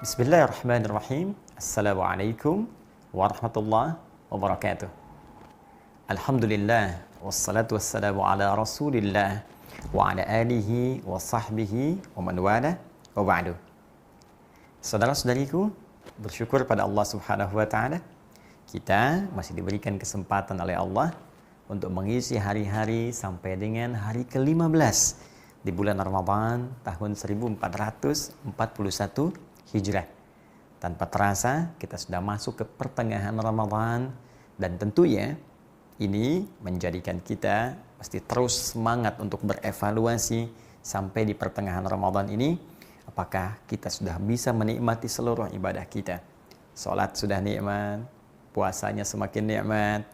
Bismillahirrahmanirrahim. Assalamualaikum warahmatullahi wabarakatuh. Alhamdulillah wassalatu wassalamu ala Rasulillah wa ala alihi wa sahbihi wa man wala wa ba'du. Saudara-saudariku, bersyukur pada Allah Subhanahu wa taala kita masih diberikan kesempatan oleh Allah untuk mengisi hari-hari sampai dengan hari ke-15 di bulan Ramadan tahun 1441 Hijrah. Tanpa terasa kita sudah masuk ke pertengahan Ramadan, dan tentunya ini menjadikan kita mesti terus semangat untuk berevaluasi sampai di pertengahan Ramadan ini, apakah kita sudah bisa menikmati seluruh ibadah kita. Salat sudah nikmat, puasanya semakin nikmat,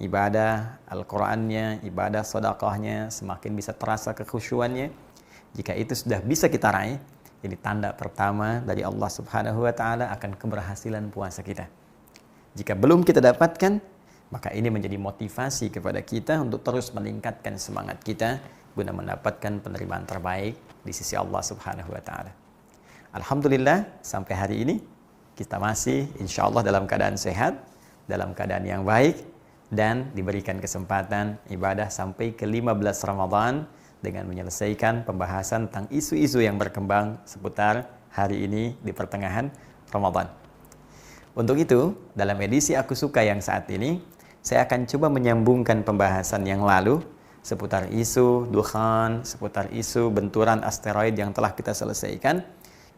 ibadah Al-Qur'annya, ibadah sedekahnya semakin bisa terasa kekhusyuannya. Jika itu sudah bisa kita raih, ini tanda pertama dari Allah Subhanahu wa taala akan keberhasilan puasa kita. Jika belum kita dapatkan, maka ini menjadi motivasi kepada kita untuk terus meningkatkan semangat kita guna mendapatkan penerimaan terbaik di sisi Allah Subhanahu wa taala. Alhamdulillah, sampai hari ini kita masih insya Allah dalam keadaan sehat, dalam keadaan yang baik, dan diberikan kesempatan ibadah sampai ke 15 Ramadan dengan menyelesaikan pembahasan tentang isu-isu yang berkembang seputar hari ini di pertengahan Ramadan. Untuk itu, dalam edisi Aku Suka yang saat ini, saya akan coba menyambungkan pembahasan yang lalu seputar isu dukhan, seputar isu benturan asteroid yang telah kita selesaikan.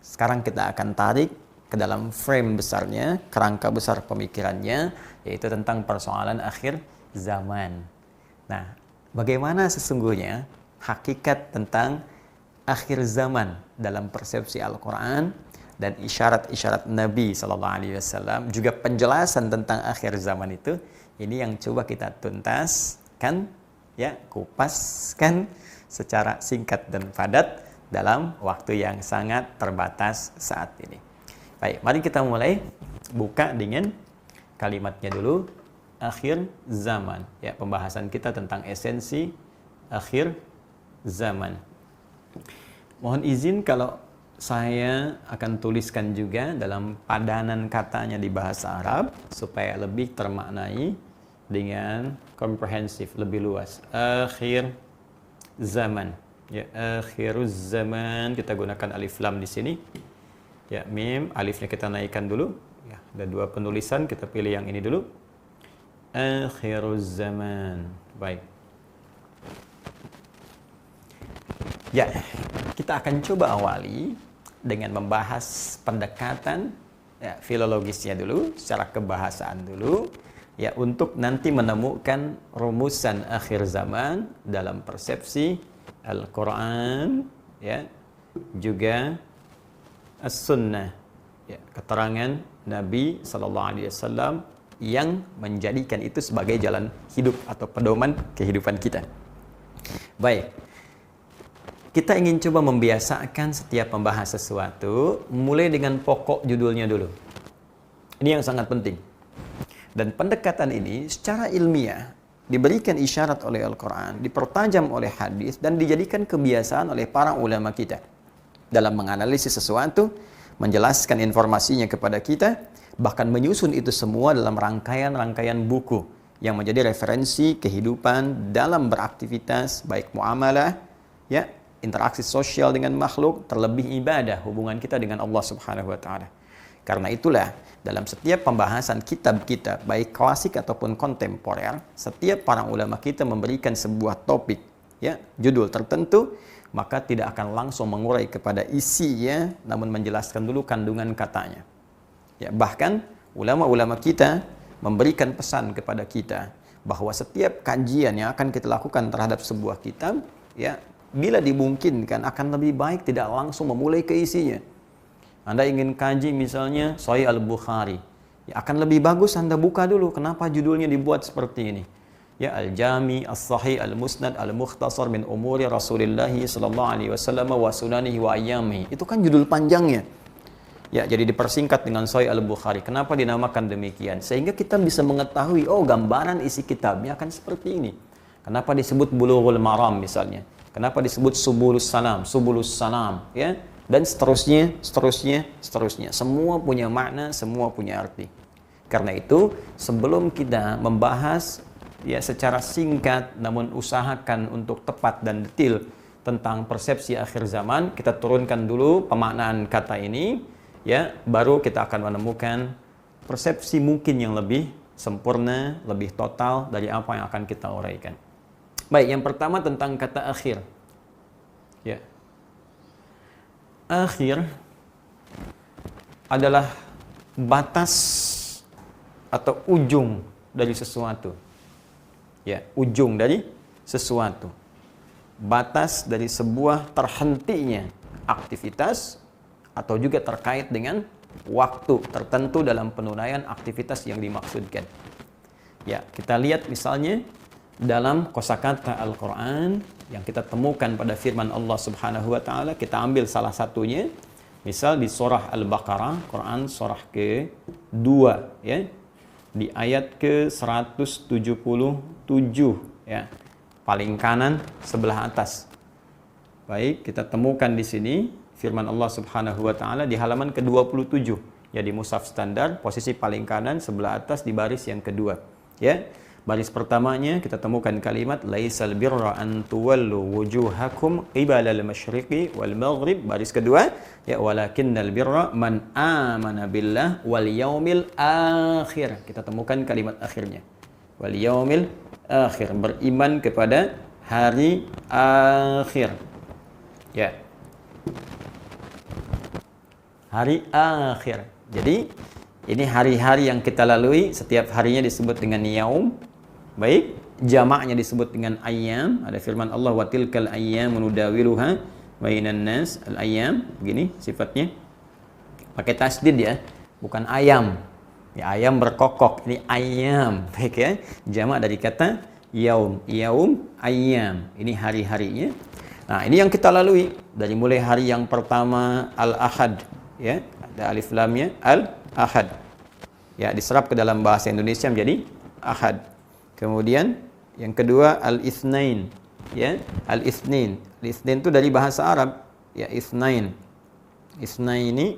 Sekarang kita akan tarik ke dalam frame besarnya, kerangka besar pemikirannya, yaitu tentang persoalan akhir zaman. Nah, bagaimana sesungguhnya hakikat tentang akhir zaman dalam persepsi Al-Quran dan isyarat-isyarat Nabi SAW, juga penjelasan tentang akhir zaman itu, ini yang coba kita tuntaskan, ya, kupaskan secara singkat dan padat dalam waktu yang sangat terbatas saat ini. Baik, mari kita mulai buka dengan kalimatnya dulu, akhir zaman. Ya, pembahasan kita tentang esensi akhir zaman. Mohon izin kalau saya akan tuliskan juga dalam padanan katanya di bahasa Arab supaya lebih termaknai dengan komprehensif, lebih luas. Akhir zaman. Ya, akhiruz zaman, kita gunakan alif lam di sini. Ya, mim, alifnya kita naikkan dulu. Ya, ada dua penulisan, kita pilih yang ini dulu. Akhiruz zaman. Baik. Ya, kita akan coba awali dengan membahas pendekatan, ya, filologisnya dulu, secara kebahasaan dulu, ya, untuk nanti menemukan rumusan akhir zaman dalam persepsi Al-Quran, ya, juga As-Sunnah, ya, keterangan Nabi SAW yang menjadikan itu sebagai jalan hidup atau pedoman kehidupan kita. Baik. Kita ingin coba membiasakan setiap membahas sesuatu mulai dengan pokok judulnya dulu. Ini yang sangat penting. Dan pendekatan ini secara ilmiah diberikan isyarat oleh Al-Quran, dipertajam oleh hadis, dan dijadikan kebiasaan oleh para ulama kita dalam menganalisis sesuatu, menjelaskan informasinya kepada kita, bahkan menyusun itu semua dalam rangkaian-rangkaian buku yang menjadi referensi kehidupan dalam beraktivitas, baik muamalah, ya, interaksi sosial dengan makhluk, terlebih ibadah, hubungan kita dengan Allah Subhanahu wa taala. Karena itulah dalam setiap pembahasan kitab-kitab baik klasik ataupun kontemporer, setiap para ulama kita memberikan sebuah topik, ya, judul tertentu, maka tidak akan langsung mengurai kepada isinya, namun menjelaskan dulu kandungan katanya. Ya, bahkan ulama-ulama kita memberikan pesan kepada kita bahwa setiap kajian yang akan kita lakukan terhadap sebuah kitab, ya, bila dimungkinkan akan lebih baik tidak langsung memulai ke isinya. Anda ingin kaji misalnya Sahih Al-Bukhari, ya, akan lebih bagus Anda buka dulu kenapa judulnya dibuat seperti ini. Ya, Al-Jami, As-Sahih, Al-Musnad, Al-Mukhtasar min Umuri Rasulillah sallallahu alaihi wasallam wa sunanihi wa ayyamihi. Itu kan judul panjangnya. Ya, jadi dipersingkat dengan Sahih Al-Bukhari. Kenapa dinamakan demikian? Sehingga kita bisa mengetahui, oh, gambaran isi kitabnya akan seperti ini. Kenapa disebut Bulughul Maram misalnya? Kenapa disebut Subulus Salam, ya? dan seterusnya, seterusnya, seterusnya. Semua punya makna, semua punya arti. Karena itu, sebelum kita membahas ya secara singkat, namun usahakan untuk tepat dan detail tentang persepsi akhir zaman, kita turunkan dulu pemaknaan kata ini, ya, baru kita akan menemukan persepsi mungkin yang lebih sempurna, lebih total dari apa yang akan kita uraikan. Baik, yang pertama tentang kata akhir. Ya. Akhir adalah batas atau ujung dari sesuatu. Ya, ujung dari sesuatu. Batas dari sebuah terhentinya aktivitas atau juga terkait dengan waktu tertentu dalam penunaian aktivitas yang dimaksudkan. Ya, kita lihat misalnya dalam kosakata Al-Quran yang kita temukan pada firman Allah Subhanahu wa taala, kita ambil salah satunya. Misal di surah Al-Baqarah, Quran surah ke-2 ya. Di ayat ke-177 ya. Paling kanan sebelah atas. Baik, kita temukan di sini firman Allah Subhanahu wa taala di halaman ke-27. Ya, di mushaf standar posisi paling kanan sebelah atas di baris yang kedua. Ya. Baris pertamanya kita temukan kalimat laisal birra an tuwallu wujuhakum qibala al-masyriqi wal maghrib. Baris kedua ya walakinnal birra man amana billah wal yaumil akhir. Kita temukan kalimat akhirnya. Wal yaumil akhir, beriman kepada hari akhir. Ya. Hari akhir. Jadi ini hari-hari yang kita lalui, setiap harinya disebut dengan yaum. Baik, jamaknya disebut dengan ayyam. Ada firman Allah wa tilkal ayyam nudawiluha bainan nas. Al-ayyam begini sifatnya. Pakai tasdid ya, bukan ayam. Ya, ayam berkokok. Ini ayyam. Baik ya. Jamak dari kata yaum. Yaum ayyam. Ini hari-harinya. Nah, ini yang kita lalui dari mulai hari yang pertama Al-Ahad ya. Ada alif lamnya Al-Ahad. Ya, diserap ke dalam bahasa Indonesia menjadi Ahad. Kemudian yang kedua Al-Itsnain ya, Al-Itsnain. Al-Itsnain itu dari bahasa Arab ya, Itsnain. Itsnain ini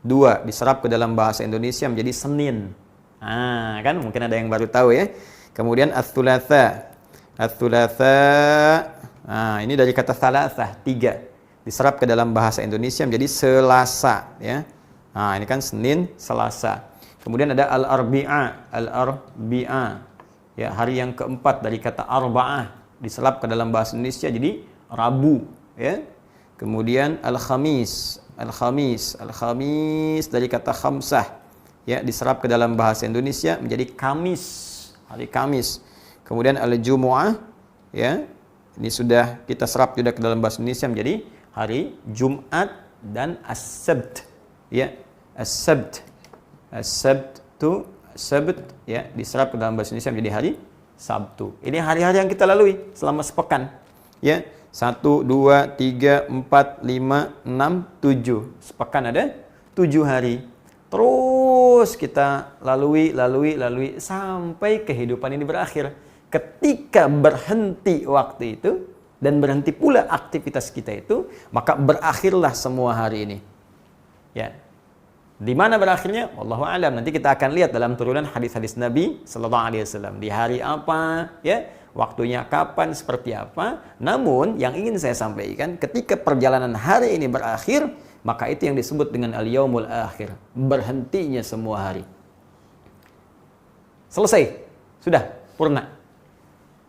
dua, diserap ke dalam bahasa Indonesia menjadi Senin. Ah, kan mungkin ada yang baru tahu ya. Kemudian Ats-Tsulatsa. Ats-Tsulatsa. Nah, ini dari kata salasah, tiga. Diserap ke dalam bahasa Indonesia menjadi Selasa ya. Nah, ini kan Senin, Selasa. Kemudian ada Al-Arbi'a. Al-Arbi'a. Ya, hari yang keempat dari kata arba'ah diselap ke dalam bahasa Indonesia jadi Rabu ya. Kemudian Al-Khamis. Al-Khamis. Al-Khamis dari kata khamsah ya, diserap ke dalam bahasa Indonesia menjadi Kamis, hari Kamis. Kemudian Al-Jumu'ah ya. Ini sudah kita serap juga ke dalam bahasa Indonesia menjadi hari Jumat. Dan As-Sabt ya. As-Sabt. As-Sabtu, Sabt ya, diserap ke dalam bahasa Indonesia menjadi hari Sabtu. Ini hari-hari yang kita lalui selama sepekan. Ya, 1, 2, 3, 4, 5, 6, 7. Sepekan ada 7 hari. Terus kita lalui sampai kehidupan ini berakhir. Ketika berhenti waktu itu dan berhenti pula aktivitas kita itu, maka berakhirlah semua hari ini. Ya. Di mana berakhirnya? Wallahu a'lam. Nanti kita akan lihat dalam turunan hadis-hadis Nabi sallallahu alaihi wasallam. Di hari apa, ya? Waktunya kapan, seperti apa? Namun yang ingin saya sampaikan, ketika perjalanan hari ini berakhir, maka itu yang disebut dengan al-yaumul akhir. Berhentinya semua hari. Selesai. Sudah, purna.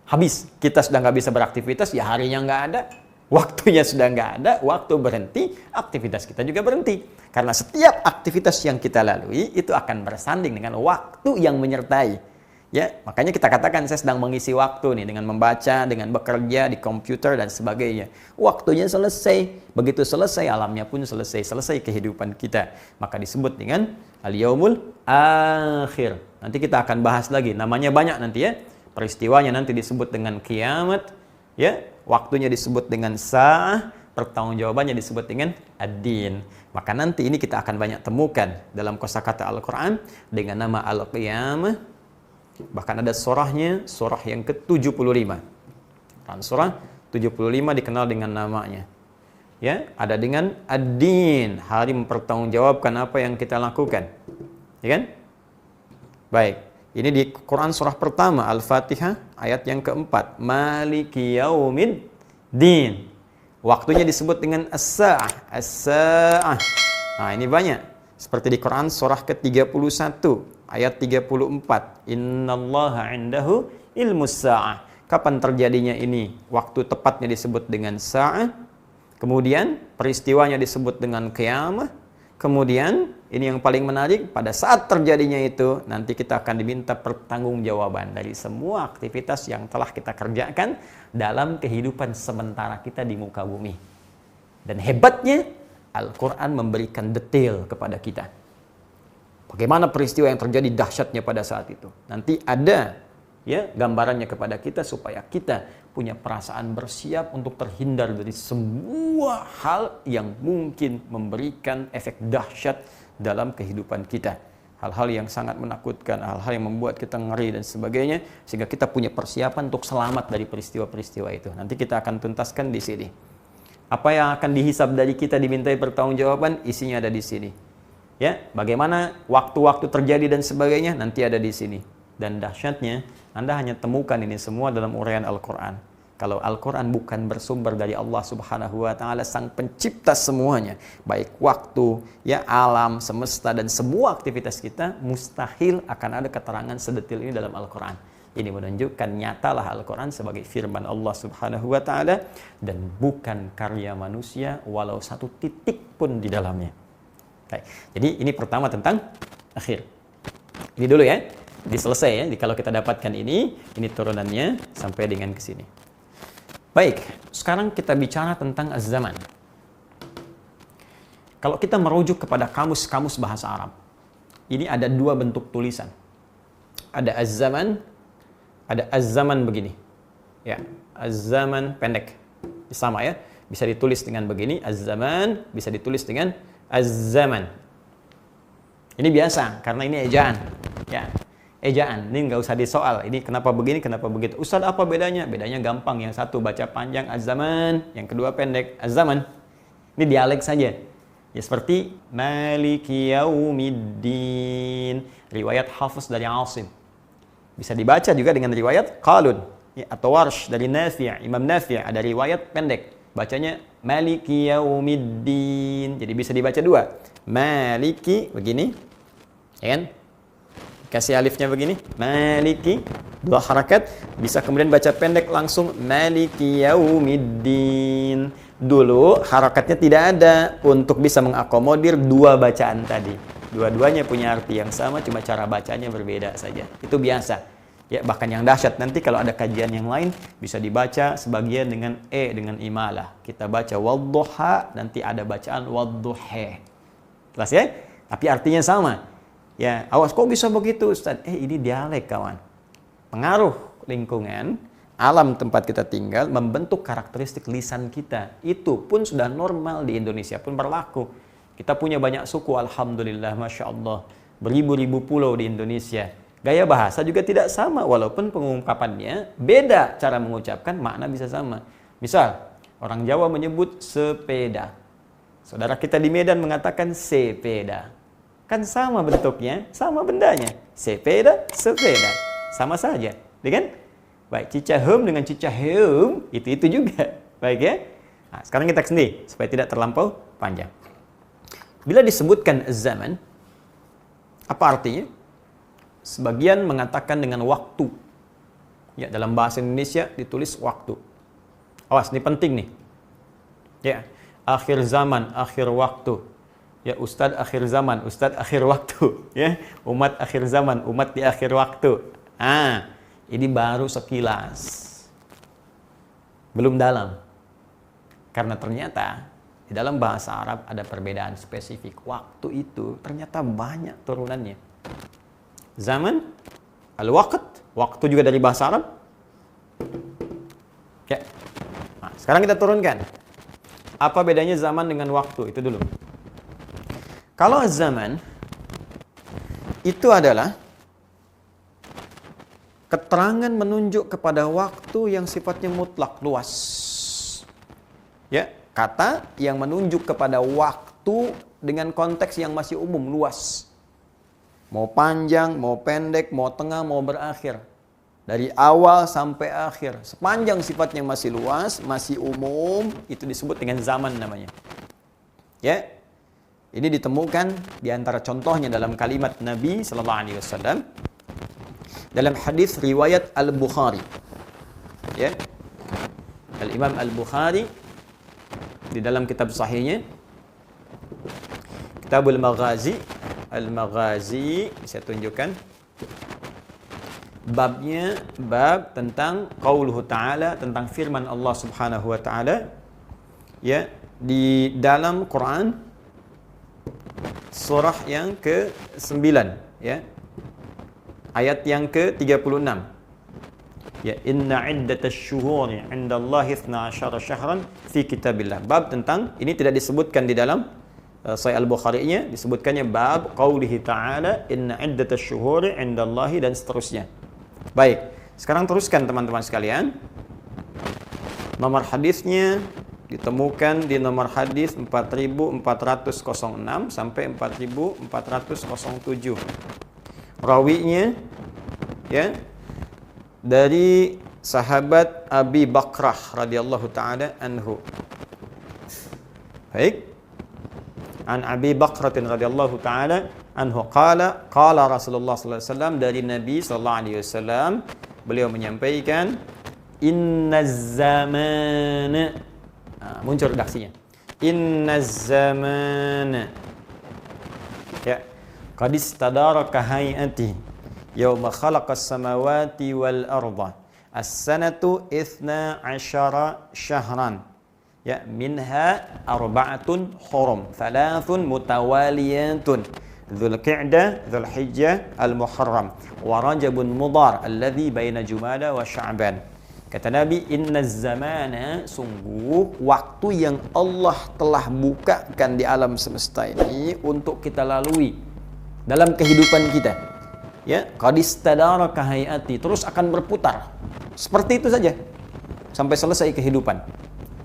Habis. Kita sudah nggak bisa beraktivitas, ya harinya nggak ada. Waktunya sudah nggak ada, waktu berhenti, aktivitas kita juga berhenti. Karena setiap aktivitas yang kita lalui itu akan bersanding dengan waktu yang menyertai. Ya, makanya kita katakan saya sedang mengisi waktu nih dengan membaca, dengan bekerja di komputer dan sebagainya. Waktunya selesai, begitu selesai alamnya pun selesai, selesai kehidupan kita. Maka disebut dengan al-yaumul akhir. Nanti kita akan bahas lagi, namanya banyak nanti ya. Peristiwanya nanti disebut dengan kiamat, ya. Waktunya disebut dengan sa'ah, pertanggungjawabannya disebut dengan ad-din. Maka nanti ini kita akan banyak temukan dalam kosakata Al-Quran dengan nama Al-Qiyamah. Bahkan ada surahnya, surah yang ke-75. Dan surah 75 dikenal dengan namanya. Ya, ada dengan ad-din, hari mempertanggungjawabkan apa yang kita lakukan. Ya kan? Baik. Ini di Quran surah pertama Al-Fatihah ayat yang keempat. Maliki yaumiddin. Waktunya disebut dengan as-sa'ah. As-sa'ah. Nah, ini banyak. Seperti di Quran surah ke-31 ayat 34. Innallaha 'indahu ilmus sa'ah. Kapan terjadinya ini? Waktu tepatnya disebut dengan sa'ah. Kemudian peristiwanya disebut dengan qiyamah. Kemudian ini yang paling menarik, pada saat terjadinya itu nanti kita akan diminta pertanggungjawaban dari semua aktivitas yang telah kita kerjakan dalam kehidupan sementara kita di muka bumi. Dan hebatnya Al-Quran memberikan detail kepada kita. Bagaimana peristiwa yang terjadi dahsyatnya pada saat itu. Nanti ada ya gambarannya kepada kita supaya kita punya perasaan bersiap untuk terhindar dari semua hal yang mungkin memberikan efek dahsyat dalam kehidupan kita. Hal-hal yang sangat menakutkan, hal-hal yang membuat kita ngeri dan sebagainya, sehingga kita punya persiapan untuk selamat dari peristiwa-peristiwa itu. Nanti kita akan tuntaskan di sini. Apa yang akan dihisab dari kita dimintai pertanggungjawaban, isinya ada di sini. Ya, bagaimana waktu-waktu terjadi dan sebagainya nanti ada di sini. Dan dahsyatnya, Anda hanya temukan ini semua dalam uraian Al-Quran. Kalau Al-Quran bukan bersumber dari Allah Subhanahu wa Ta'ala, sang pencipta semuanya, baik waktu, ya alam, semesta, dan semua aktivitas kita, mustahil akan ada keterangan sedetil ini dalam Al-Quran. Ini menunjukkan nyatalah Al-Quran sebagai firman Allah Subhanahu wa Ta'ala dan bukan karya manusia walau satu titik pun di dalamnya. Baik. Jadi ini pertama tentang akhir. Ini dulu ya. Diselesai ya. Kalau kita dapatkan ini turunannya sampai dengan ke sini. Baik, sekarang kita bicara tentang az-zaman. Kalau kita merujuk kepada kamus-kamus bahasa Arab, ini ada dua bentuk tulisan. Ada az-zaman, ada az-zaman begini. Ya, az-zaman pendek. Sama ya, bisa ditulis dengan begini, az-zaman, bisa ditulis dengan az-zaman. Ini biasa, karena ini ejaan. Ya, ejaan, ini nggak usah disoal. Ini kenapa begini, kenapa begitu. Ustaz, apa bedanya? Bedanya gampang. Yang satu baca panjang az-zaman, yang kedua pendek az-zaman. Ini dialek saja. Ya seperti Maliki Yaumiddin, riwayat Hafiz dari Asim. Bisa dibaca juga dengan riwayat Qalun ya, atau Warsh dari Nafi', Imam Nafi', ada riwayat pendek. Bacanya Maliki Yaumiddin. Jadi bisa dibaca dua. Maliki begini. Ya kan? Kasih alifnya begini, Maliki, dua harakat, bisa kemudian baca pendek langsung Maliki Yaumiddin. Dulu harakatnya tidak ada untuk bisa mengakomodir dua bacaan tadi. Dua-duanya punya arti yang sama, cuma cara bacanya berbeda saja. Itu biasa. Ya, bahkan yang dahsyat nanti kalau ada kajian yang lain bisa dibaca sebagian dengan dengan imalah. Kita baca wadduha, nanti ada bacaan wadduhe. Jelas ya? Tapi artinya sama. Ya, awas kok bisa begitu Ustaz? Ini dialek kawan. Pengaruh lingkungan, alam tempat kita tinggal membentuk karakteristik lisan kita. Itu pun sudah normal di Indonesia pun berlaku. Kita punya banyak suku, alhamdulillah, masya Allah. Beribu-ribu pulau di Indonesia. Gaya bahasa juga tidak sama, walaupun pengungkapannya beda. Cara mengucapkan makna bisa sama. Misal, orang Jawa menyebut sepeda. Saudara kita di Medan mengatakan sepeda. Kan sama bentuknya, sama bendanya. Sepeda, sepeda. Sama saja. Ya kan? Baik, cicahem dengan cicahem, itu juga. Baik ya? Nah, sekarang kita kesini, supaya tidak terlampau panjang. Bila disebutkan zaman, apa artinya? Sebagian mengatakan dengan waktu. Ya, dalam bahasa Indonesia ditulis waktu. Awas, ini penting nih. Ya, akhir zaman, akhir waktu. Ya, Ustadz akhir zaman, Ustadz akhir waktu. Ya, umat akhir zaman, umat di akhir waktu. Ini baru sekilas. Belum dalam. Karena ternyata di dalam bahasa Arab ada perbedaan spesifik. Waktu itu ternyata banyak turunannya. Zaman, al-waqt, waktu juga dari bahasa Arab. Ya. Nah, sekarang kita turunkan. Apa bedanya zaman dengan waktu? Itu dulu. Kalau zaman itu adalah keterangan menunjuk kepada waktu yang sifatnya mutlak, luas. Ya, kata yang menunjuk kepada waktu dengan konteks yang masih umum, luas. Mau panjang, mau pendek, mau tengah, mau berakhir. Dari awal sampai akhir. Sepanjang sifatnya masih luas, masih umum, itu disebut dengan zaman namanya. Ya. Ini ditemukan di antara contohnya dalam kalimat Nabi sallallahu alaihi wasallam dalam hadis riwayat Al-Bukhari. Ya. Al-Imam Al-Bukhari di dalam kitab sahihnya Kitabul Maghazi, Al-Maghazi, saya tunjukkan babnya, bab tentang qauluhu ta'ala, tentang firman Allah Subhanahu wa taala ya di dalam Quran surah yang ke-9 ya. Ayat yang ke-36. Ya, inna iddatasy syuhuri 'indallahi 12 syahran fi kitabillah. Bab tentang ini tidak disebutkan di dalam Sahih Al-Bukhari-nya, disebutkannya bab qaulihi ta'ala inna iddatasy syuhuri 'indallahi dan seterusnya. Baik, sekarang teruskan teman-teman sekalian. Nomor hadisnya ditemukan di nomor hadis 4406 sampai 4407. Rawinya ya dari sahabat Abi Bakrah radhiyallahu taala anhu. Baik. An Abi Bakrah radhiyallahu taala anhu qala Rasulullah sallallahu alaihi wasallam, dari Nabi sallallahu alaihi wasallam beliau menyampaikan innaz zamana, muncul redaksinya, innaz zamana ya qad istadaraka hayati yauma khalaqas samawati wal arda as-sanatu 12 syahran ya minha arba'atun hurum thalathun mutawaliyatun Dzulqa'dah, Dzulhijjah, Al-Muharram wa Rajabun Mudhar alladzi baina Jumada wa Sya'ban. Kata Nabi, innaz zamana, sungguh waktu yang Allah telah bukakan di alam semesta ini untuk kita lalui dalam kehidupan kita. Ya, qad istadaraka hayati, terus akan berputar. Seperti itu saja sampai selesai kehidupan.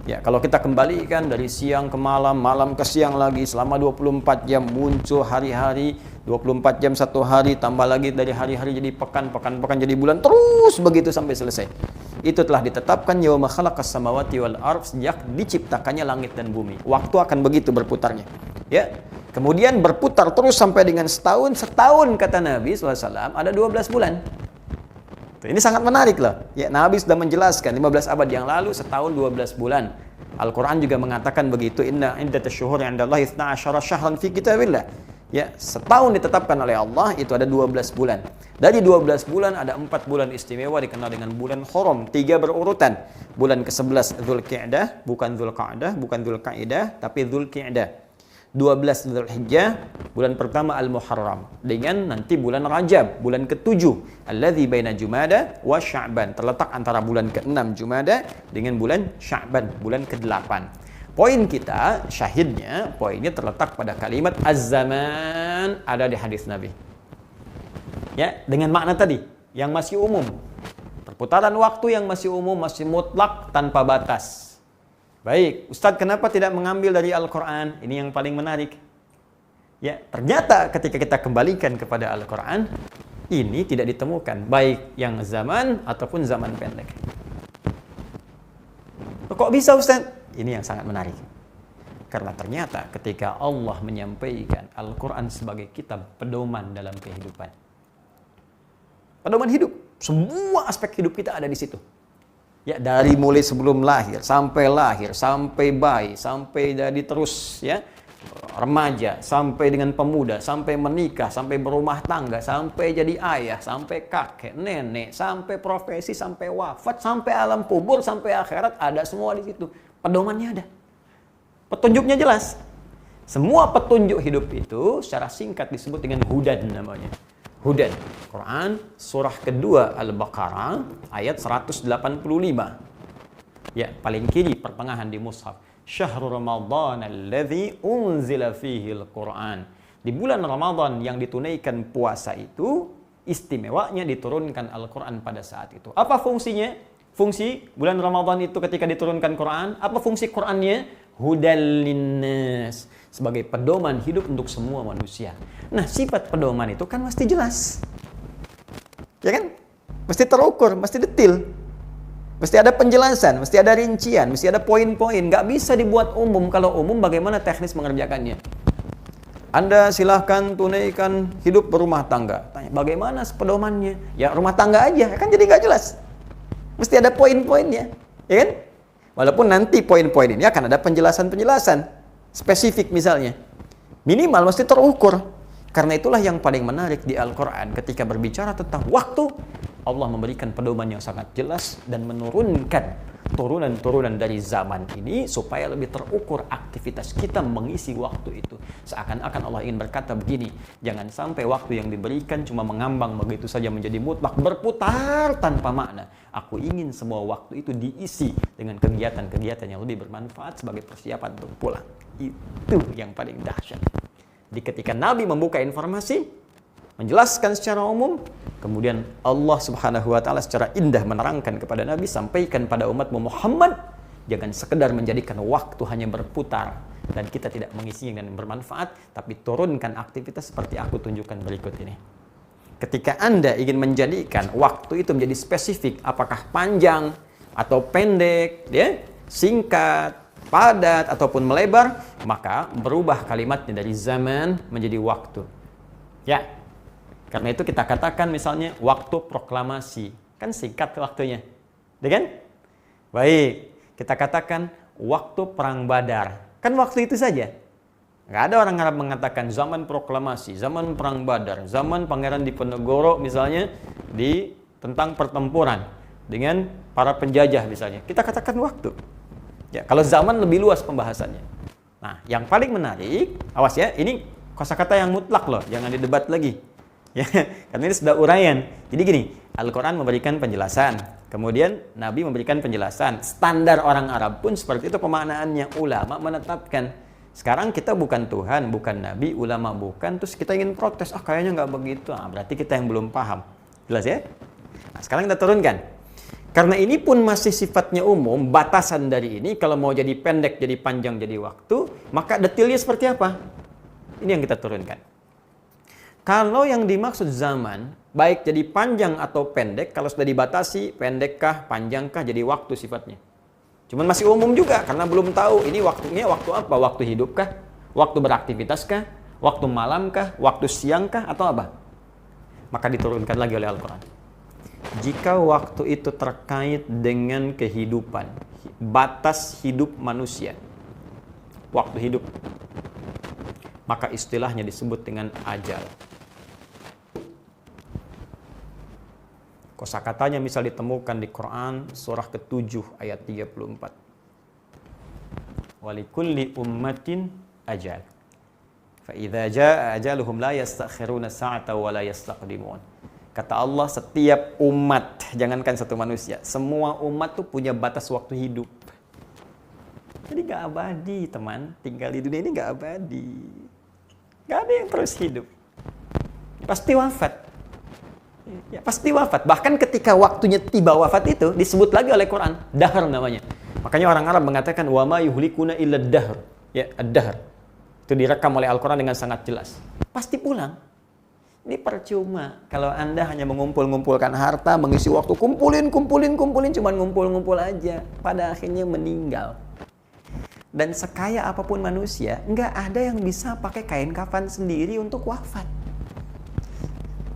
Ya, kalau kita kembalikan dari siang ke malam, malam ke siang lagi selama 24 jam, muncul hari-hari, 24 jam satu hari, tambah lagi dari hari-hari jadi pekan, pekan jadi bulan, terus begitu sampai selesai. Itu telah ditetapkan yauma khalaqas samawati wal ardh, sejak diciptakannya langit dan bumi. Waktu akan begitu berputarnya. Ya. Kemudian berputar terus sampai dengan setahun kata Nabi SAW ada 12 bulan. Ini sangat menarik loh. Ya, Nabi sudah menjelaskan 15 abad yang lalu setahun 12 bulan. Al-Quran juga mengatakan begitu, inna iddatasy syuhuri 'indallahi 12 syahran fi kitabillah. Ya, setahun ditetapkan oleh Allah itu ada 12 bulan. Dari 12 bulan ada 4 bulan istimewa dikenal dengan bulan Hurum, 3 berurutan. Bulan ke-11 Dzulqa'dah, bukan Dzulqa'dah, bukan Dzulqa'idah, tapi Dzulqa'dah. 12 Dzulhijjah, bulan pertama Al-Muharram, dengan nanti bulan Rajab, bulan ke-7 alladzi baina Jumada wa Sya'ban, terletak antara bulan ke-6 Jumada dengan bulan Sya'ban, bulan ke-8. Poin kita, syahidnya, poinnya terletak pada kalimat az-zaman, ada di hadis Nabi. Ya, dengan makna tadi yang masih umum. Perputaran waktu yang masih umum, masih mutlak tanpa batas. Baik, Ustadz kenapa tidak mengambil dari Al-Quran? Ini yang paling menarik. Ya, ternyata ketika kita kembalikan kepada Al-Quran, ini tidak ditemukan, baik yang zaman ataupun zaman pendek. Kok bisa Ustadz? Ini yang sangat menarik. Karena ternyata ketika Allah menyampaikan Al-Quran sebagai kitab pedoman dalam kehidupan. Pedoman hidup, semua aspek hidup kita ada di situ. Ya, dari mulai sebelum lahir, sampai bayi, sampai jadi terus ya remaja, sampai dengan pemuda, sampai menikah, sampai berumah tangga, sampai jadi ayah, sampai kakek, nenek, sampai profesi, sampai wafat, sampai alam kubur, sampai akhirat, ada semua di situ. Pedomannya ada. Petunjuknya jelas. Semua petunjuk hidup itu secara singkat disebut dengan hudan namanya. Hudan. Quran surah kedua Al-Baqarah ayat 185. Ya, paling kiri pertengahan di mushaf. Syahrul Ramadhan alladzi unzila fihi al-Quran. Di bulan Ramadan yang ditunaikan puasa itu, istimewanya diturunkan Al-Quran pada saat itu. Apa fungsinya? Fungsi bulan Ramadan itu ketika diturunkan Quran, apa fungsi Qurannya? hudal linnas, sebagai pedoman hidup untuk semua manusia. Nah, sifat pedoman itu kan mesti jelas. Ya kan? Mesti terukur, mesti detail. Mesti ada penjelasan, mesti ada rincian, mesti ada poin-poin. Nggak bisa dibuat umum. Kalau umum bagaimana teknis mengerjakannya? Anda silahkan tunaikan hidup berumah tangga. Tanya, bagaimana pedomannya? Ya rumah tangga aja, kan jadi nggak jelas. Mesti ada poin-poinnya, ya kan? Walaupun nanti poin-poin ini akan ada penjelasan-penjelasan spesifik misalnya. Minimal mesti terukur. Karena itulah yang paling menarik di Al-Quran ketika berbicara tentang waktu. Allah memberikan pedoman yang sangat jelas dan menurunkan turunan-turunan dari zaman ini supaya lebih terukur aktivitas kita mengisi waktu itu. Seakan-akan Allah ingin berkata begini, jangan sampai waktu yang diberikan cuma mengambang begitu saja menjadi mutlak, berputar tanpa makna. Aku ingin semua waktu itu diisi dengan kegiatan-kegiatan yang lebih bermanfaat sebagai persiapan untuk pulang. Itu yang paling dahsyat. Di ketika Nabi membuka informasi, menjelaskan secara umum, kemudian Allah Subhanahu wa taala secara indah menerangkan kepada Nabi, sampaikan pada umatmu Muhammad, jangan sekedar menjadikan waktu hanya berputar dan kita tidak mengisinya dengan bermanfaat, tapi turunkan aktivitas seperti aku tunjukkan berikut ini. Ketika Anda ingin menjadikan waktu itu menjadi spesifik, apakah panjang atau pendek, ya, singkat, padat ataupun melebar, maka berubah kalimatnya dari zaman menjadi waktu. Ya. Karena itu kita katakan misalnya waktu proklamasi, kan singkat waktunya, ya kan? Baik, kita katakan waktu perang Badar, kan waktu itu saja. Nggak ada orang Arab mengatakan zaman proklamasi, zaman perang Badar, zaman Pangeran Diponegoro misalnya tentang pertempuran dengan para penjajah misalnya. Kita katakan waktu. Ya, kalau zaman lebih luas pembahasannya. Nah, yang paling menarik, awas ya, ini kosakata yang mutlak loh, jangan didebat lagi. Ya, karena ini sudah uraian. Jadi gini, Al-Quran memberikan penjelasan, kemudian Nabi memberikan penjelasan. Standar orang Arab pun seperti itu pemaknaannya. Ulama menetapkan. Sekarang kita bukan Tuhan, bukan Nabi, ulama bukan, terus kita ingin protes, kayaknya nggak begitu. Berarti kita yang belum paham. Jelas ya? Nah, sekarang kita turunkan. Karena ini pun masih sifatnya umum, batasan dari ini, kalau mau jadi pendek, jadi panjang, jadi waktu, maka detailnya seperti apa? Ini yang kita turunkan. Kalau yang dimaksud zaman, baik jadi panjang atau pendek, kalau sudah dibatasi, pendekkah, panjangkah, jadi waktu sifatnya. Cuman masih umum juga, karena belum tahu ini waktunya waktu apa, waktu hidupkah, waktu beraktivitaskah, waktu malamkah, waktu siangkah, atau apa. Maka diturunkan lagi oleh Al-Quran. Jika waktu itu terkait dengan kehidupan, batas hidup manusia, waktu hidup, maka istilahnya disebut dengan ajal. Kosakatanya misal ditemukan di Quran surah ke-7 ayat 34. Walikulli ummatin ajal. Fa idza jaa ajaluhum la yastakhiruna sa'ata wa la yastaqdimun. Kata Allah, setiap umat, jangankan satu manusia, semua umat tuh punya batas waktu hidup. Jadi gak abadi, teman. Tinggal di dunia ini gak abadi. Gak ada yang terus hidup. Pasti wafat. Ya, pasti wafat. Bahkan ketika waktunya tiba wafat itu disebut lagi oleh Quran, dahr namanya. Makanya orang Arab mengatakan wa ma yuhlikuna illa dahr. Ya, ad-dahr. Itu direkam oleh Al-Quran dengan sangat jelas. Pasti pulang. Ini percuma kalau Anda hanya mengumpul-ngumpulkan harta, mengisi waktu kumpulin, cuman ngumpul-ngumpul aja. Pada akhirnya meninggal. Dan sekaya apapun manusia, nggak ada yang bisa pakai kain kafan sendiri untuk wafat.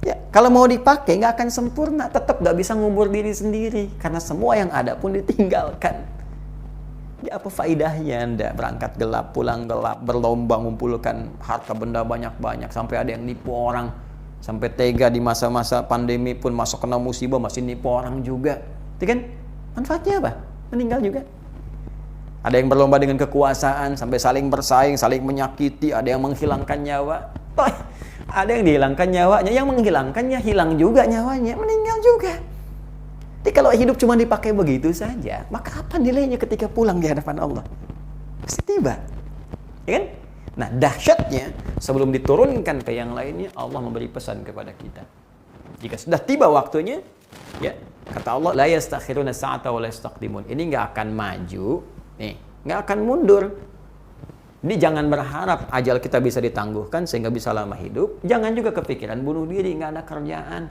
Ya, kalau mau dipakai nggak akan sempurna, tetap nggak bisa ngubur diri sendiri karena semua yang ada pun ditinggalkan. Ya, apa faedahnya Anda berangkat gelap, pulang gelap, berlomba mengumpulkan harta benda banyak-banyak sampai ada yang nipu orang, sampai tega di masa-masa pandemi pun masuk kena musibah masih nipu orang juga. Itu kan manfaatnya apa? Meninggal juga. Ada yang berlomba dengan kekuasaan sampai saling bersaing, saling menyakiti, ada yang menghilangkan nyawa. Ada yang dihilangkan nyawanya, yang menghilangkannya hilang juga nyawanya, meninggal juga. Jadi kalau hidup cuma dipakai begitu saja, maka apa nilainya ketika pulang di hadapan Allah? Pasti tiba. Ya kan? Nah, dahsyatnya sebelum diturunkan ke yang lainnya, Allah memberi pesan kepada kita. Jika sudah tiba waktunya, ya, kata Allah, la yastakhiruna sa'ata wa la yastaqdimun. Ini enggak akan maju, nih, enggak akan mundur. Jadi jangan berharap ajal kita bisa ditangguhkan sehingga bisa lama hidup. Jangan juga kepikiran bunuh diri, nggak ada kerjaan.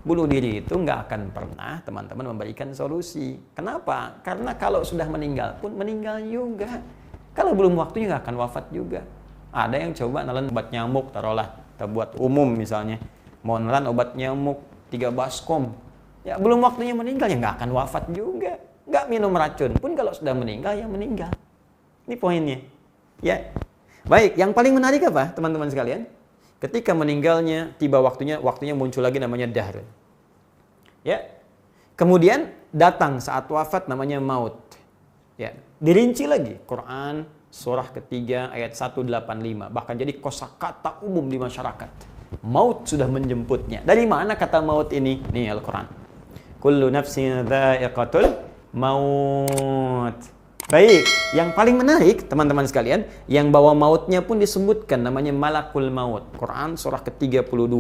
Bunuh diri itu nggak akan pernah teman-teman memberikan solusi. Kenapa? Karena kalau sudah meninggal pun meninggal juga. Kalau belum waktunya nggak akan wafat juga. Ada yang coba nelan obat nyamuk, taruhlah kita buat umum misalnya. Mau nelan obat nyamuk 3 baskom. Ya belum waktunya meninggal ya nggak akan wafat juga. Nggak minum racun pun kalau sudah meninggal ya meninggal. Ini poinnya. Ya, baik. Yang paling menarik apa, teman-teman sekalian? Ketika meninggalnya, tiba waktunya muncul lagi namanya dahr. Ya, kemudian datang saat wafat namanya maut. Ya, dirinci lagi. Quran surah ketiga ayat 185. Bahkan jadi kosakata umum di masyarakat. Maut sudah menjemputnya. Dari mana kata maut ini? Nih Al-Quran. Kullu nafsin dha'iqatul maut. Baik, yang paling menarik teman-teman sekalian, yang bawa mautnya pun disebutkan namanya malakul maut. Quran surah ke-32.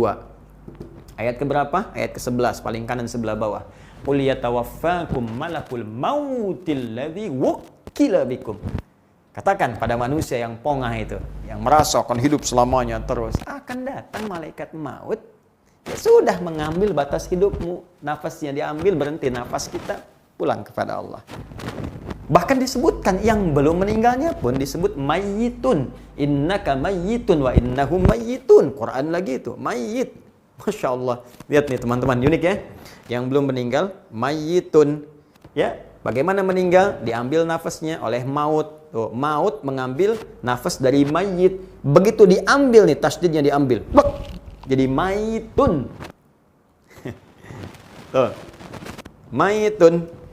Ayat keberapa? Ayat ke-11, paling kanan sebelah bawah. Qul yatawaffakum malakul mautil ladzi wukkila bikum. Katakan pada manusia yang pongah itu, yang merasa akan hidup selamanya terus, akan datang malaikat maut. Ya sudah mengambil batas hidupmu, nafasnya diambil, berhenti nafas kita, pulang kepada Allah. Bahkan disebutkan yang belum meninggalnya pun disebut mayyitun. Innaka mayyitun wa innahum mayyitun. Quran lagi itu, mayyit. Masya Allah. Lihat nih teman-teman, unik ya. Yang belum meninggal, mayyitun. Ya, bagaimana meninggal? Diambil nafasnya oleh maut. Tuh, maut mengambil nafas dari mayyit. Begitu diambil nih, tasdidnya diambil. Bek! Jadi mayyitun. Tuh. Mayyitun.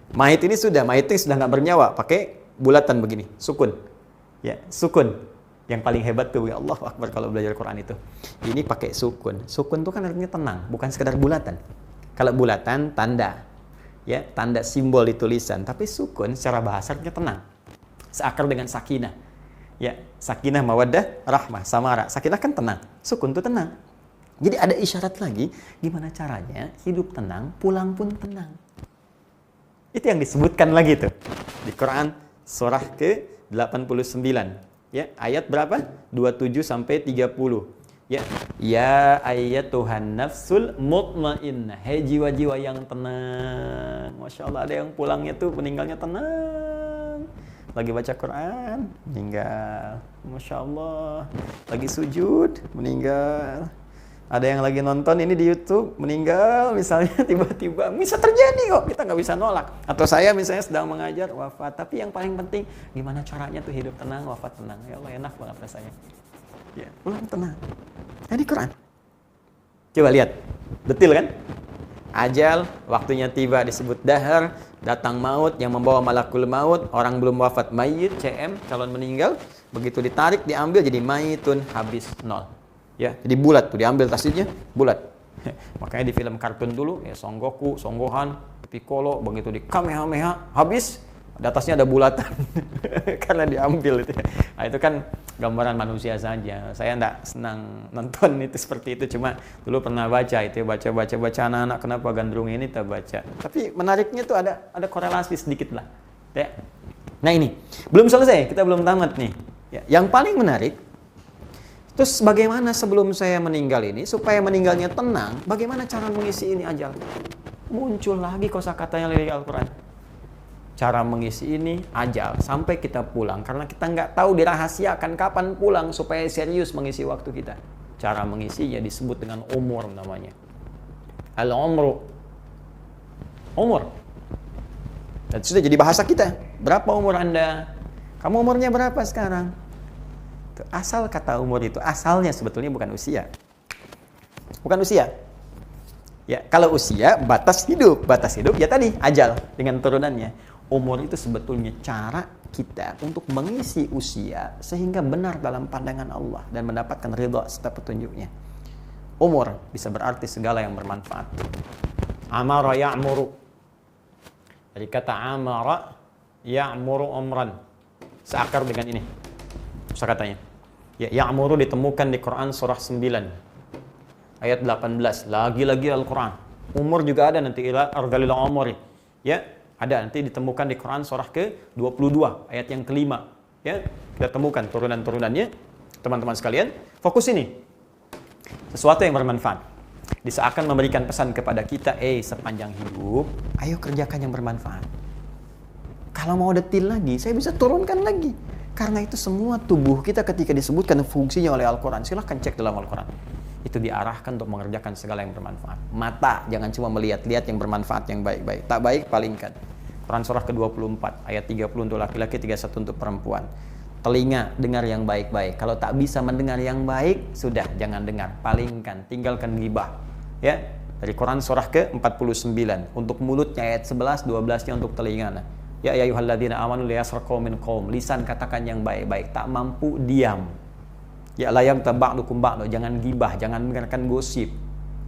Mayit ini sudah nggak bernyawa, pakai bulatan begini, sukun. Ya, sukun. Yang paling hebat tuh, ya Allah Akbar kalau belajar Quran itu. Ini pakai sukun. Sukun itu kan artinya tenang, bukan sekedar bulatan. Kalau bulatan tanda, ya, tanda simbol di tulisan, tapi sukun secara bahasa artinya tenang. Seakar dengan sakinah. Ya, sakinah mawaddah rahmah, samara. Sakinah kan tenang, sukun itu tenang. Jadi ada isyarat lagi gimana caranya hidup tenang, pulang pun tenang. Itu yang disebutkan lagi tuh di Quran surah ke-89. Ya, ayat berapa? 27 sampai 30. Ya, ya ayyatuhan nafsul mutmainnah. Hei jiwa-jiwa yang tenang. Masya Allah, ada yang pulangnya tuh meninggalnya tenang. Lagi baca Quran, meninggal. Masya Allah. Lagi sujud, meninggal. Ada yang lagi nonton ini di YouTube, meninggal misalnya tiba-tiba. Bisa terjadi kok, kita nggak bisa nolak. Atau saya misalnya sedang mengajar, wafat. Tapi yang paling penting, gimana caranya tuh hidup tenang, wafat tenang. Ya Allah, enak banget rasanya. Ya, pulang tenang. Nah, di Quran. Coba lihat, detil kan? Ajal, waktunya tiba disebut dahar, datang maut yang membawa malakul maut, orang belum wafat, mayyit, CM, calon meninggal. Begitu ditarik, diambil jadi mayyitun, habis, nol. Ya, jadi bulat tuh, diambil tasdidnya bulat. Makanya di film kartun dulu ya, Son Goku, Son Gohan, Piccolo, begitu di Kamehameha habis, di atasnya ada bulatan. Karena diambil itu. Nah, itu kan gambaran manusia saja. Saya enggak senang nonton itu seperti itu, cuma dulu pernah baca itu, baca anak-anak kenapa gandrung ini kita baca. Tapi menariknya tuh ada korelasi sedikit lah. Ya. Nah, ini belum selesai, kita belum tamat nih. Ya, yang paling menarik, terus bagaimana sebelum saya meninggal ini, supaya meninggalnya tenang, bagaimana cara mengisi ini ajal? Muncul lagi kosakatanya dari Al-Quran. Cara mengisi ini ajal, sampai kita pulang. Karena kita nggak tahu dirahasiakan kapan pulang, supaya serius mengisi waktu kita. Cara mengisinya disebut dengan umur namanya. Al-umru. Umur. Dan sudah jadi bahasa kita. Berapa umur Anda? Kamu umurnya berapa sekarang? Asal kata umur itu, asalnya sebetulnya bukan usia. Bukan usia. Ya, kalau usia batas hidup ya tadi ajal dengan turunannya. Umur itu sebetulnya cara kita untuk mengisi usia sehingga benar dalam pandangan Allah dan mendapatkan ridha serta petunjuknya. Umur bisa berarti segala yang bermanfaat. Amara ya'muru. Dari kata amara ya'muru umran. Seakar dengan ini. Katanya. Ya, ya'muru ditemukan di Quran surah 9 ayat 18. Lagi-lagi Al-Quran. Umur juga ada nanti ila ardalil umuri. Ya, ada nanti ditemukan di Quran surah ke-22 ayat yang kelima. Ya, kita temukan turunan-turunannya. Teman-teman sekalian, fokus ini. Sesuatu yang bermanfaat. Seakan memberikan pesan kepada kita, sepanjang hidup, ayo kerjakan yang bermanfaat. Kalau mau detil lagi, saya bisa turunkan lagi. Karena itu semua tubuh kita ketika disebutkan fungsinya oleh Al-Quran, silahkan cek dalam Al-Quran. Itu diarahkan untuk mengerjakan segala yang bermanfaat. Mata, jangan cuma melihat-lihat yang bermanfaat, yang baik-baik. Tak baik, palingkan. Quran surah ke-24, ayat 30 untuk laki-laki, 31 untuk perempuan. Telinga, dengar yang baik-baik. Kalau tak bisa mendengar yang baik, sudah, jangan dengar. Palingkan, tinggalkan ghibah. Ya, dari Quran surah ke-49. Untuk mulutnya ayat 11, 12-nya untuk telinga. Ya ayyuhalladzina amanu liyasraqu min qaum. Lisan katakan yang baik-baik, tak mampu diam. Ya la yaghtab ba'dukum ba'd, jangan gibah, jangan mendengarkan gosip.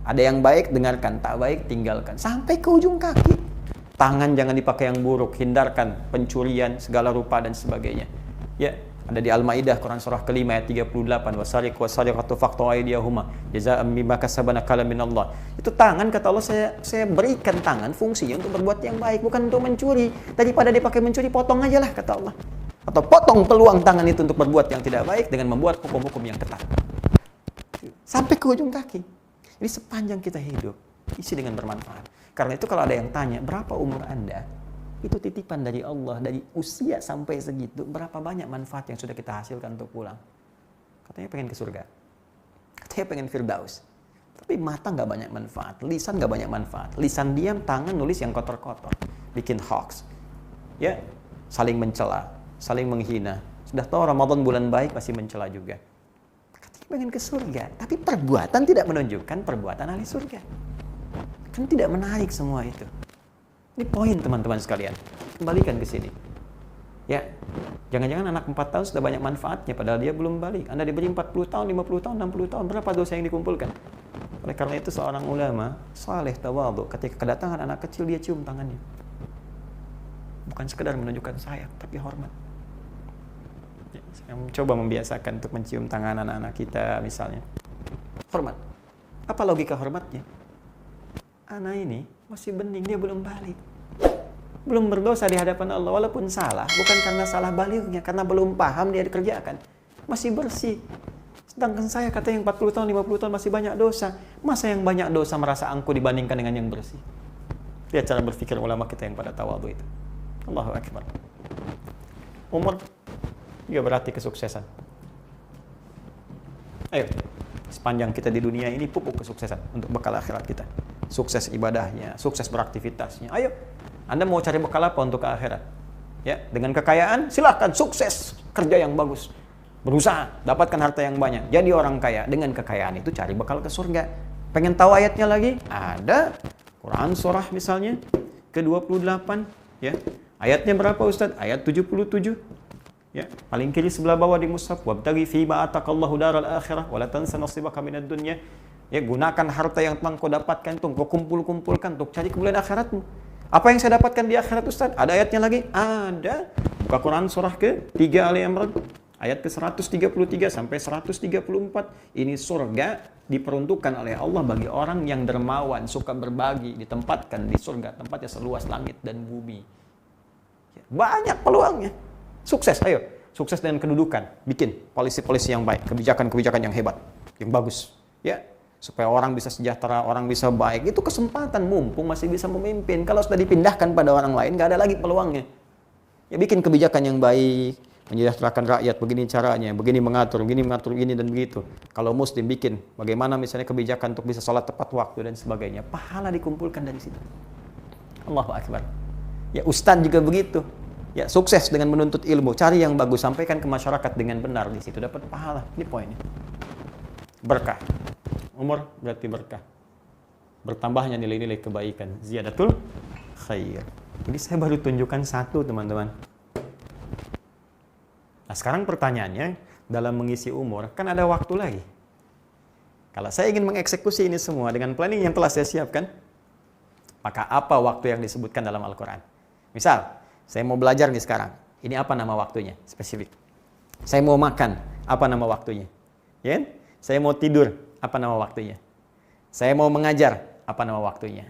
Ada yang baik dengarkan, tak baik tinggalkan. Sampai ke ujung kaki. Tangan jangan dipakai yang buruk, hindarkan pencurian segala rupa dan sebagainya. Ya, ada di Al-Maidah Quran surah ke-5 ayat 38, wasariq wasariqatu faqtu aydiyahuma jazaa'an bima kasabana kala minallah. Itu tangan, kata Allah, saya berikan tangan fungsinya untuk berbuat yang baik, bukan untuk mencuri. Daripada dipakai mencuri, potong aja lah, kata Allah. Atau potong peluang tangan itu untuk berbuat yang tidak baik dengan membuat hukum-hukum yang ketat. Sampai ke ujung kaki. Jadi sepanjang kita hidup, isi dengan bermanfaat. Karena itu kalau ada yang tanya, berapa umur Anda? Itu titipan dari Allah, dari usia sampai segitu, berapa banyak manfaat yang sudah kita hasilkan untuk pulang. Katanya pengen ke surga. Katanya pengen Firdaus. Tapi mata nggak banyak manfaat, lisan nggak banyak manfaat. Lisan diam, tangan nulis yang kotor-kotor. Bikin hoax. Ya, saling mencela, saling menghina. Sudah tahu Ramadan bulan baik, masih mencela juga. Katanya pengen ke surga. Tapi perbuatan tidak menunjukkan perbuatan ahli surga. Kan tidak menarik semua itu. Ini poin teman-teman sekalian. Kembalikan ke sini. Ya, jangan-jangan anak 4 tahun sudah banyak manfaatnya padahal dia belum balik. Anda diberi 40 tahun, 50 tahun, 60 tahun, berapa dosa yang dikumpulkan? Oleh karena itu seorang ulama saleh tawadhu, ketika kedatangan anak kecil dia cium tangannya. Bukan sekedar menunjukkan sayang, tapi hormat. Ya, saya mencoba membiasakan untuk mencium tangan anak-anak kita misalnya. Hormat. Apa logika hormatnya? Anak ini masih bening, dia belum balik. Belum berdosa di hadapan Allah, walaupun salah, bukan karena salah balignya, karena belum paham dia dikerjakan. Masih bersih. Sedangkan saya kata yang 40 tahun, 50 tahun masih banyak dosa. Masa yang banyak dosa merasa angkuh dibandingkan dengan yang bersih? Lihat cara berpikir ulama kita yang pada tawadhu itu. Allahu Akbar. Umur juga berarti kesuksesan. Ayo, sepanjang kita di dunia ini pupuk kesuksesan untuk bekal akhirat kita. Sukses ibadahnya, sukses beraktivitasnya. Ayo, Anda mau cari bekal apa untuk ke akhirat? Ya, dengan kekayaan silahkan, sukses, kerja yang bagus, berusaha, dapatkan harta yang banyak, jadi orang kaya. Dengan kekayaan itu cari bekal ke surga. Pengen tahu ayatnya lagi? Ada. Quran surah misalnya ke-28, ya. Ayatnya berapa Ustaz? Ayat 77. Ya, paling kiri sebelah bawah di mushaf, wabtaghi fima ataqallahu daral akhirah wa la tansa nasibaka minad dunya. Ya, gunakan harta yang telah kau dapatkan itu, kau kumpul-kumpulkan untuk cari kemuliaan akhiratmu. Apa yang saya dapatkan di akhirat Ustaz? Ada ayatnya lagi? Ada. Buka Quran surah ke-3 Ali Imran, ayat ke-133 sampai 134. Ini surga diperuntukkan oleh Allah bagi orang yang dermawan, suka berbagi, ditempatkan di surga, tempatnya seluas langit dan bumi. Ya, banyak peluangnya. Sukses, ayo. Sukses dengan kedudukan. Bikin polisi-polisi yang baik, kebijakan-kebijakan yang hebat, yang bagus. Ya, supaya orang bisa sejahtera, orang bisa baik. Itu kesempatan, mumpung masih bisa memimpin. Kalau sudah dipindahkan pada orang lain, nggak ada lagi peluangnya. Ya, bikin kebijakan yang baik, menyejahterakan rakyat, begini caranya, begini mengatur, begini dan begitu. Kalau muslim bikin, bagaimana misalnya kebijakan untuk bisa sholat tepat waktu dan sebagainya. Pahala dikumpulkan dari situ. Allahu Akbar. Ya, ustadz juga begitu. Ya, sukses dengan menuntut ilmu, cari yang bagus, sampaikan ke masyarakat dengan benar, di situ dapat pahala. Ini poinnya. Berkah. Umur berarti berkah. Bertambahnya nilai-nilai kebaikan. Ziyadatul khair. Jadi saya baru tunjukkan satu, teman-teman. Nah, sekarang pertanyaannya, dalam mengisi umur, kan ada waktu lagi. Kalau saya ingin mengeksekusi ini semua dengan planning yang telah saya siapkan, maka apa waktu yang disebutkan dalam Al-Quran? Misal, saya mau belajar nih sekarang. Ini apa nama waktunya? Spesifik. Saya mau makan. Apa nama waktunya? Ya? Saya mau tidur. Apa nama waktunya? Saya mau mengajar. Apa nama waktunya?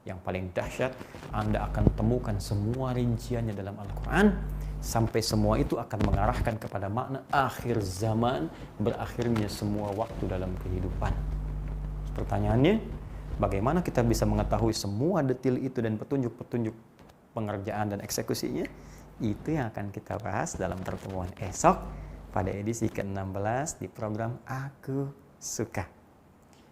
Yang paling dahsyat, Anda akan temukan semua rinciannya dalam Al-Quran. sampai semua itu akan mengarahkan kepada makna akhir zaman, berakhirnya semua waktu dalam kehidupan. Pertanyaannya, bagaimana kita bisa mengetahui semua detil itu dan petunjuk-petunjuk pengerjaan dan eksekusinya? Itu yang akan kita bahas dalam pertemuan esok pada edisi ke-16 di program Aku Suka.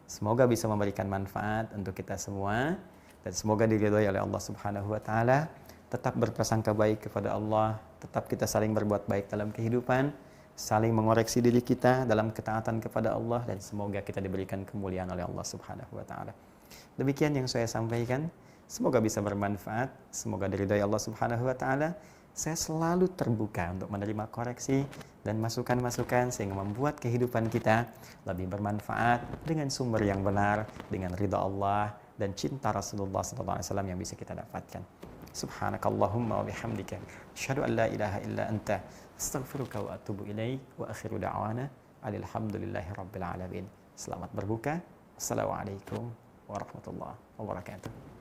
Semoga bisa memberikan manfaat untuk kita semua dan semoga diridhoi oleh Allah Subhanahu wa taala. Tetap berprasangka baik kepada Allah, tetap kita saling berbuat baik dalam kehidupan, saling mengoreksi diri kita dalam ketaatan kepada Allah, dan semoga kita diberikan kemuliaan oleh Allah Subhanahu wa taala. Demikian yang saya sampaikan, semoga bisa bermanfaat, semoga diridhoi Allah Subhanahu wa taala. Saya selalu terbuka untuk menerima koreksi dan masukan-masukan sehingga membuat kehidupan kita lebih bermanfaat dengan sumber yang benar, dengan ridha Allah dan cinta Rasulullah SAW yang bisa kita dapatkan. Subhanakallahumma wa bihamdika asyhadu an la ilaha illa anta astaghfiruka wa atubu ilaik wa akhiru da'wana alhamdulillahi rabbil alamin. Selamat berbuka. Assalamualaikum warahmatullahi wabarakatuh.